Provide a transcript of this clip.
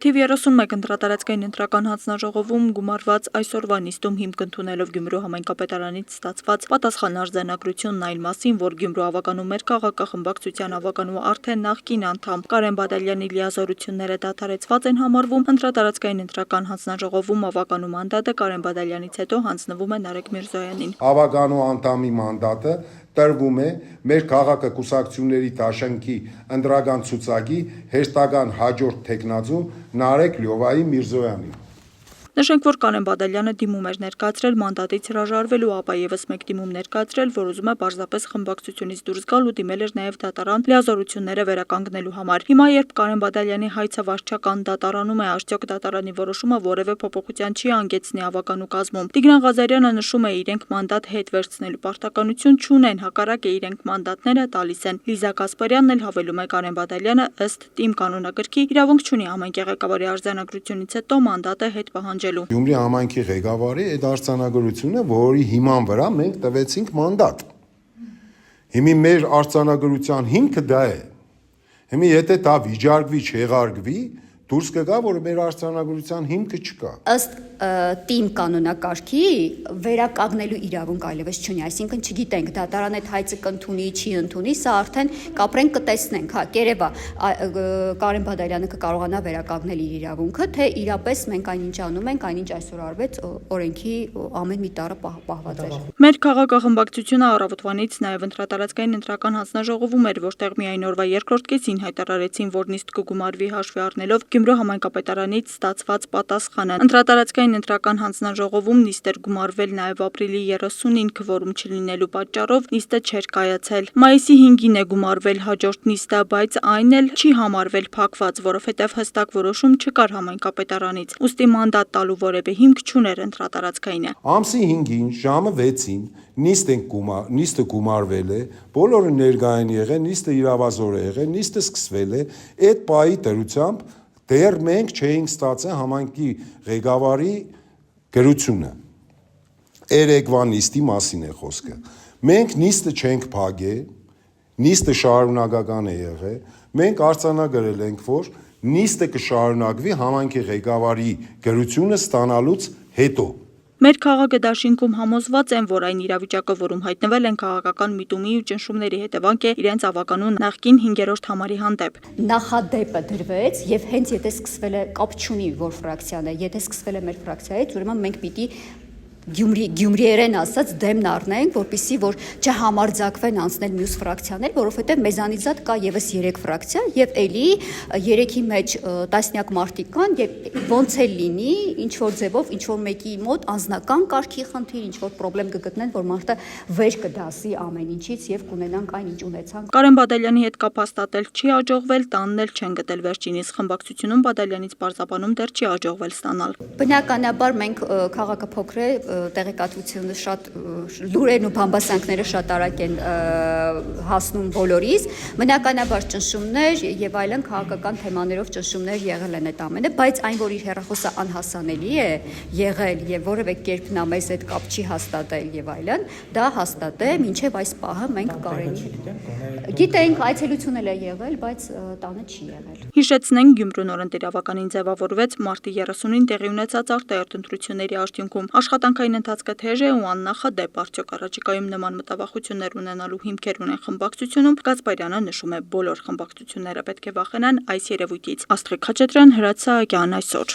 Թիվ 31 ընտրատարածքային ընտրական հանձնաժողովում գումարված այսօրվա նիստում հիմք ընդունելով Գյումրու համայնքապետարանից ստացված պատասխան արձանագրությունն այն մասին, որ Գյումրու ավականու մեր քաղաքախմբակցության ավականու արդեն նախկին անդամ Կարեն Բադալյանի լիազորությունները դադարեցված են համարվում, ընտրատարածքային ընտրական հանձնաժողովում ավականու մանդատը Կարեն Բադալյանից հետո հանձնվում է Նարեկ Միրզոյանին։ Ավականու անդամի մանդատը տրվում է մեր քաղաքակուսակցությունների դաշնքի ընտրական ցուցակի հերթական հաջորդ թեկնածու Նարեկ Լյովայի Միրզոյանին։ Նշենք, որ Կարեն Բադալյանը դիմում էր ներկայացրել մանդատից հրաժարվելու, ապա եւս մեկ դիմում ներկայացրել, որ ուզում է պարզապես խմբակցությունից դուրս գալ ու դիմել էր նաեւ դատարան լիազորությունները վերականգնելու համար։ Հիմա երբ Կարեն Բադալյանի հայցը վարչական դատարանում է, արդյոք դատարանի որոշումը որևէ փոփոխության չի հանգեցնի ավականու կազմում։ Տիգրան Ղազարյանը նշում է, իրենք մանդատ հետ վերցնելու պարտականություն չունեն, հակառակ է իրենք մանդատները տալիս են։ Լիզա Կասպարյանն էլ հավելում է, Կարեն Բադալյանը ըստ ՏԻՄ կանոնագրքի իրավունք չունի համայնքի ղեկավարի արձանագրությունից հետո մանդատը հետ պահանջել։ Գյումրի համայնքի ղեկավարի այդ արձանագրությունը, որի հիման վրա մենք տվեցինք մանդատ։ Հիմի մեր արձանագրության հիմքը դա է։ Հիմի եթե դա վիճարկվի, չեղարկվի, դուրս կգա, որ մեր արձանագրության հիմքը չկա։ Ըստ ՏԻՄ կանոնակարգի վերականգնելու իրավունք այլևս չունի, այսինքն չգիտենք դատարան այդ հայցը կընդունի, չի ընդունի, սա արդեն կապրենք կտեսնենք, հա, կերևա Կարեն Բադալյանը կկարողանա վերականգնել իր իրավունքը, թե իրապես մենք այնինչ անում ենք, այնինչ այսօր արվեց օրենքի ամեն մի տառը պահված էր։ Մեր քաղաքախմբակցությունը առավոտվանից նաև ընտրատարածքային ընտրական հանձնաժողովում էր, որտեղ միայն օրվա երկրորդ կեսին հայտարարեցին, որ նիստ կգումարվի հաշվի առնելով Գյումրու համայնքապետարանից ստացված պատասխանը։ Ընտրատարածքային ընտրական հանձնաժողովում նիստեր գումարվել նաև ապրիլի 30-ին քվորում չլինելու պատճառով նիստը չէր կայացել։ Մայիսի 5-ին է գումարվել հաջորդ նիստը, բայց այն էլ չի համարվել փակված, որովհետև հստակ որոշում չկար համայնքապետարանից։ Ուստի մանդատ տալու որևէ հիմք չուներ ընտրատարածքայինը։ Ամսի 5-ին ժամը 6-ին նիստը գումարվել է, բոլորը ներկայ են եղել, նիստը իրավազոր է եղել, նիստը սկսվել է, այդ պահի դրությամբ դեռ մենք չէինք ստացել համայնքի ղեկավարի գրությունը։ Երեկվա նիստի մասին է խոսքը։ Մենք նիստը չենք փակել, նիստը շարունակական է եղել, մենք արձանագրել ենք, որ նիստը կշարունակվի համայնքի ղեկավարի գրությունը ստանալուց հետո։ Մեր քաղաքադաշինքում համոզված են, որ այն իրավիճակը, որում հայտնվել են քաղաքական միտումի ու ճնշումների հետևանք է իրենց ավականու նախկին 5-րդ համարի հանդեպ։ Նախադեպը դրվեց եւ հենց եթե սկսվել է, կապ չունի որ ֆրակցիան է, եթե սկսվել է մեր ֆրակցիայից, ուրեմն մենք պիտի Գյումրիերեն ասած դեմն առնենք, որպեսզի որ չհամարձակվեն անցնել մյուս ֆրակցիաներ, որովհետև մեզանից զատ կա եւս 3 ֆրակցիա եւ էլի 3-ի մեջ տասնյակ մարդիկ կան եւ ոնց է լինի, ինչ որ ձևով, ինչ որ մեկի մոտ անձնական կարգի խնդիր, ինչ որ խնդրեմ կգտնեն, որ մարդը վեր կդասի ամեն ինչից եւ կունենանք այն ինչ ունեցանք։ Կարեն Բադալյանի հետ կապ հաստատել չի հաջողվել, տանն էլ չեն գտել վերջինիս խմբակցությունում Բադալյանից պարզաբանում դեռ չի հաջողվել ստանալ։ Բնականաբար մենք քաղաքը փոքր է, տեղեկատվությունը շատ լուրերն ու բամբասանքները շատ արագ են հասնում բոլորիս, բնականաբար ճնշումներ եւ այլն քաղաքական թեմաներով ճնշումներ եղել են այդ ամենը, բայց այն որ իր հեռախոսը անհասանելի է եղել եւ որևէ կերպ նա մեզ այդ կապ չի հաստատել եւ այլն, դա հաստատ է, մինչեւ այս պահը մենք Կարենի գիտենք այցելություն էլ է եղել, բայց տանը չի եղել։ Հիշեցնենք, Գյումրու նորընտիրավականին ձևավորվեց մարտի 30-ին տեղի ունեցած արտահերթ ընտրությունների արդյունքում աշխատանքային ընթացքը թեժ է ու աննախադեպ, արդյոք առաջիկայում նման մտավախություններ ունենալու հիմքեր ունեն խմբակցությունում, Կասպարյանը նշում է, բոլոր խմբակցությունները պետք է վախենան այս երևույթից։ Աստղիկ Խաչատրյան, Հրաց Սահակյան, այսօր։